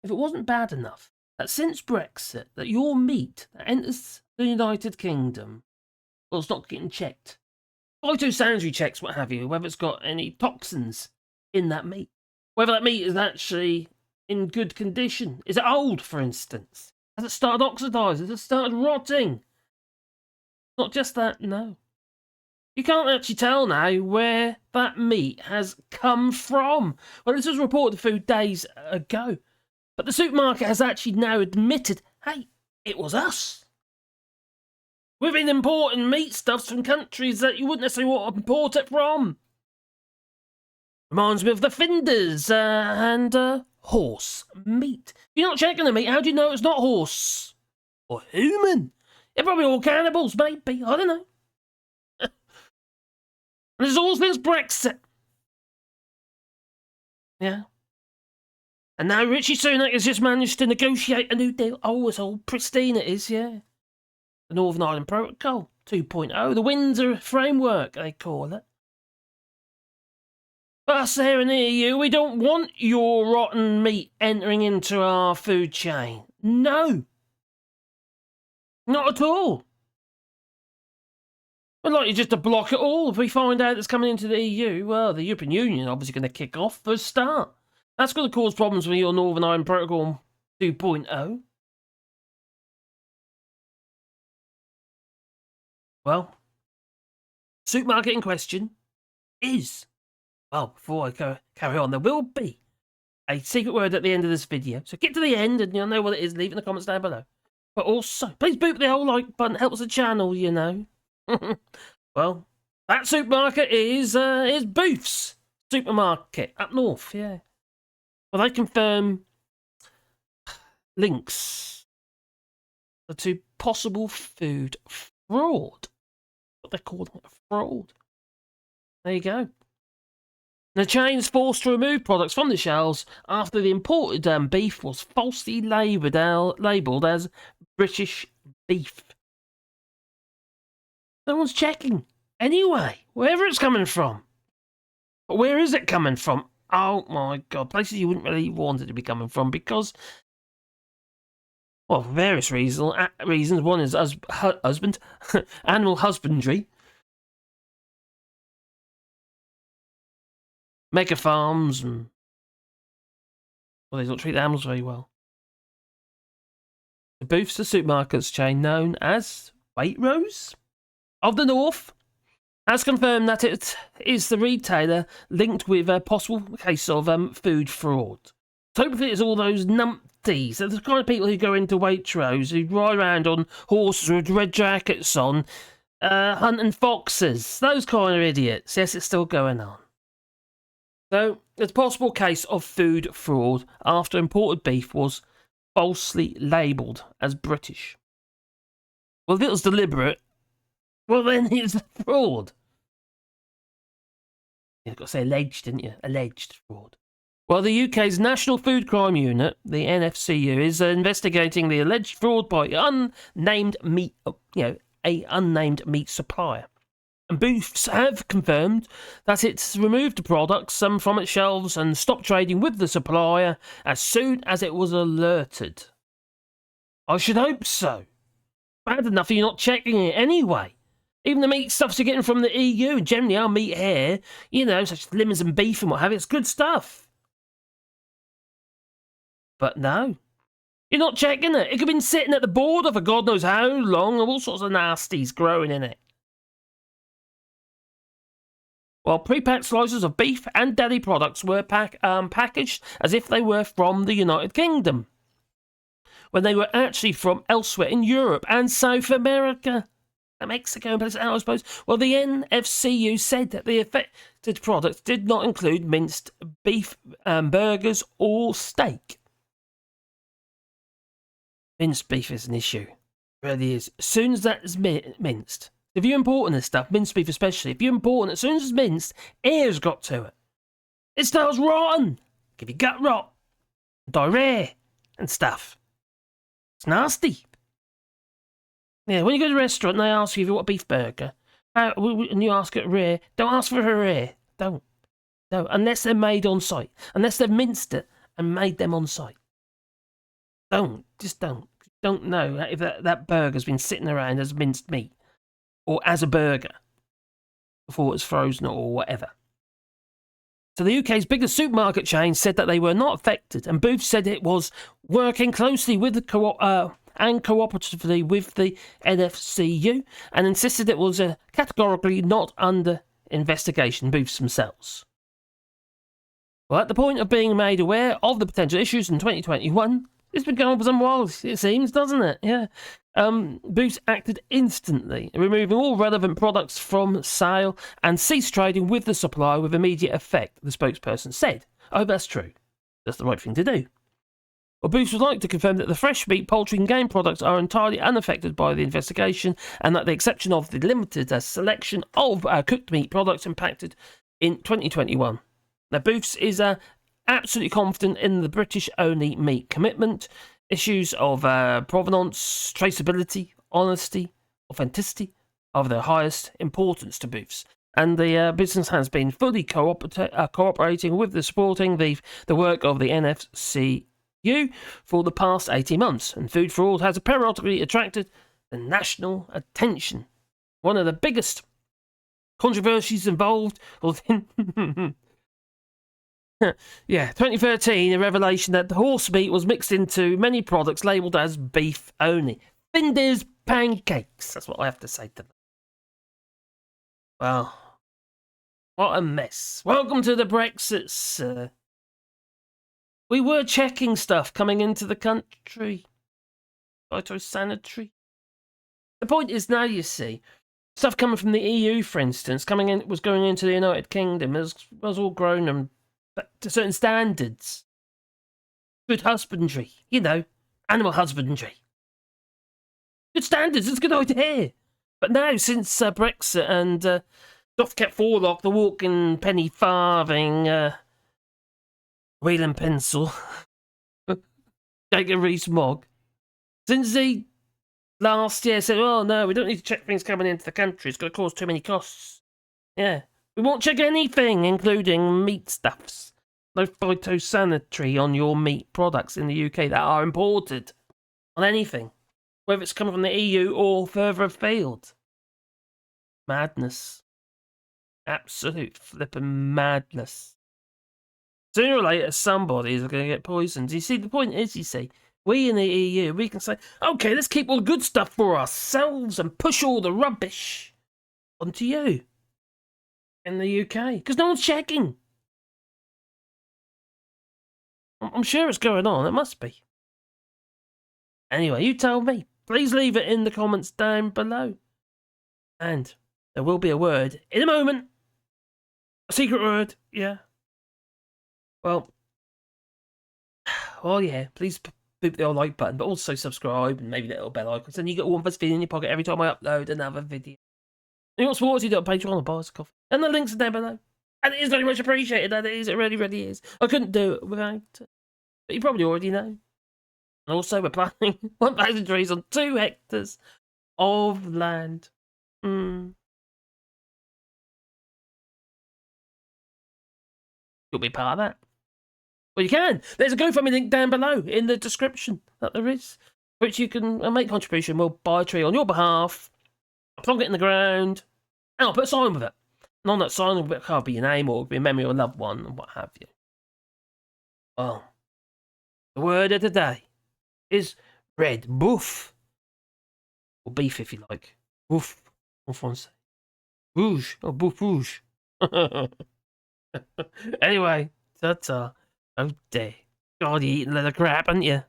if it wasn't bad enough that since Brexit, that your meat that enters the United Kingdom, well, it's not getting checked. Phytosanitary checks, what have you, whether it's got any toxins in that meat. Whether that meat is actually in good condition. Is it old, for instance? Has it started oxidizing? Has it started rotting? Not just that, no. You can't actually tell now where that meat has come from. Well, this was reported a few days ago. But the supermarket has actually now admitted, hey, it was us. We've been importing meat stuffs from countries that you wouldn't necessarily want to import it from. Reminds me of the Finders and horse meat. If you're not checking the meat, how do you know it's not horse? Or human? They're probably all cannibals, maybe. I don't know. And this is all since Brexit. Yeah. And now Richie Sunak has just managed to negotiate a new deal. Oh, it's all pristine, it is, yeah. The Northern Ireland Protocol 2.0, the Windsor Framework, they call it. But us here in the EU, we don't want your rotten meat entering into our food chain. No. Not at all. We'd like you just to block it all. If we find out it's coming into the EU, well, the European Union is obviously going to kick off for a start. That's going to cause problems with your Northern Ireland Protocol 2.0. Well, supermarket in question is, well, before I carry on, there will be a secret word at the end of this video. So get to the end and you'll know what it is. Leave it in the comments down below. But also, please boot the whole like button. Helps the channel, you know. Well, that supermarket is Booth's supermarket up north, yeah. Well, they confirm links to possible food fraud. What they call it, fraud. There you go. The chain's forced to remove products from the shelves after the imported beef was falsely labelled as British beef. No one's checking. Anyway, wherever it's coming from. But where is it coming from? Oh my God, places you wouldn't really want it to be coming from because, well, for various reasons. One is animal husbandry, mega farms, and well, they don't treat the animals very well. The Booth's, the supermarkets chain known as Waitrose of the North, has confirmed that it is the retailer linked with a possible case of food fraud. So hopefully it's all those numpties, the kind of people who go into Waitrose, who ride around on horses with red jackets on, hunting foxes, those kind of idiots. Yes, it's still going on. So there's a possible case of food fraud after imported beef was falsely labelled as British. Well, if it was deliberate, well then it's fraud. You've got to say alleged, didn't you? Alleged fraud. Well, the UK's National Food Crime Unit, the NFCU, is investigating the alleged fraud by unnamed meat, a unnamed meat supplier. And Booths have confirmed that it's removed the products from its shelves and stopped trading with the supplier as soon as it was alerted. I should hope so. Bad enough you're not checking it anyway. Even the meat stuffs you're getting from the EU, generally our meat here, such as lemons and beef and what have you, it's good stuff. But no, you're not checking it. It could have been sitting at the border for God knows how long, and all sorts of nasties growing in it. Well, pre-packed slices of beef and deli products were packaged as if they were from the United Kingdom, when they were actually from elsewhere in Europe and South America. Mexico and places, I suppose. Well, the NFCU said that the affected products did not include minced beef, burgers, or steak. Minced beef is an issue. It really is. As soon as that is minced, if you're importing this stuff, minced beef especially, if you're importing it, as soon as it's minced, air's got to it. It starts rotten. Give you gut rot, diarrhea, and stuff. It's nasty. Yeah, when you go to a restaurant and they ask you if you want a beef burger, and you ask it rare, don't ask for a rare. Don't. No, unless they're made on site. Unless they've minced it and made them on site. Just don't. Don't know if that burger's been sitting around as minced meat or as a burger before it's frozen or whatever. So the UK's biggest supermarket chain said that they were not affected, and Booth said it was working closely with the and cooperatively with the NFCU, and insisted it was categorically not under investigation, Booths themselves. Well, at the point of being made aware of the potential issues in 2021, it's been going on for some while, it seems, doesn't it? Yeah. Boots acted instantly, removing all relevant products from sale and ceased trading with the supplier with immediate effect, the spokesperson said. I hope that's true. That's the right thing to do. Well, Boots would like to confirm that the fresh meat, poultry and game products are entirely unaffected by the investigation, and that the exception of the limited selection of cooked meat products impacted in 2021. Now, Boots is absolutely confident in the British-only meat commitment. Issues of provenance, traceability, honesty, authenticity are of the highest importance to Booths. And the business has been fully cooperating with supporting the work of the NFCU for the past 18 months. And Food for All has periodically attracted the national attention. One of the biggest controversies involved was yeah, 2013, a revelation that the horse meat was mixed into many products labelled as beef only. Finder's pancakes, that's what I have to say to them. Well, what a mess. Welcome to the Brexit, sir. We were checking stuff coming into the country. Phytosanitary. The point is now, you see, stuff coming from the EU, for instance, going into the United Kingdom, was all grown and to certain standards. Good husbandry, animal husbandry. Good standards, it's a good idea. But now, since Brexit and Doth kept Forlock, the walking penny farthing, wheel and pencil, Jacob Rees-Mogg, since he last year said, oh no, we don't need to check things coming into the country, it's going to cause too many costs. Yeah. We won't check anything, including meat stuffs. No phytosanitary on your meat products in the UK that are imported. On anything. Whether it's coming from the EU or further afield. Madness. Absolute flippin' madness. Sooner or later, somebody is going to get poisoned. You see, the point is, we in the EU, we can say, okay, let's keep all the good stuff for ourselves and push all the rubbish onto you. In the UK, because no one's checking. I'm sure it's going on. It must be. Anyway, you tell me. Please leave it in the comments down below. And there will be a word in a moment. A secret word, yeah. Well, yeah. Please boop the old like button, but also subscribe and maybe the little bell icon. So then you get one first video in your pocket every time I upload another video. And you want support, you do it on Patreon or Bars of Coffee. And the links are down below. And it is very much appreciated, that it is. It really, really is. I couldn't do it without it. But you probably already know. And also, we're planting 1,000 trees on 2 hectares of land. You'll be part of that. Well, you can. There's a GoFundMe link down below in the description that there is, which you can make a contribution. We'll buy a tree on your behalf. Plonk it in the ground, and I'll put a sign with it. And on that sign will be your name, or it'll be a memory of a loved one, and what have you. Well, the word of the day is red boof. Or beef, if you like. Boof, en français. Rouge, or boof rouge. Anyway, ta-ta. Oh dear. God, you eating leather crap, haven't you?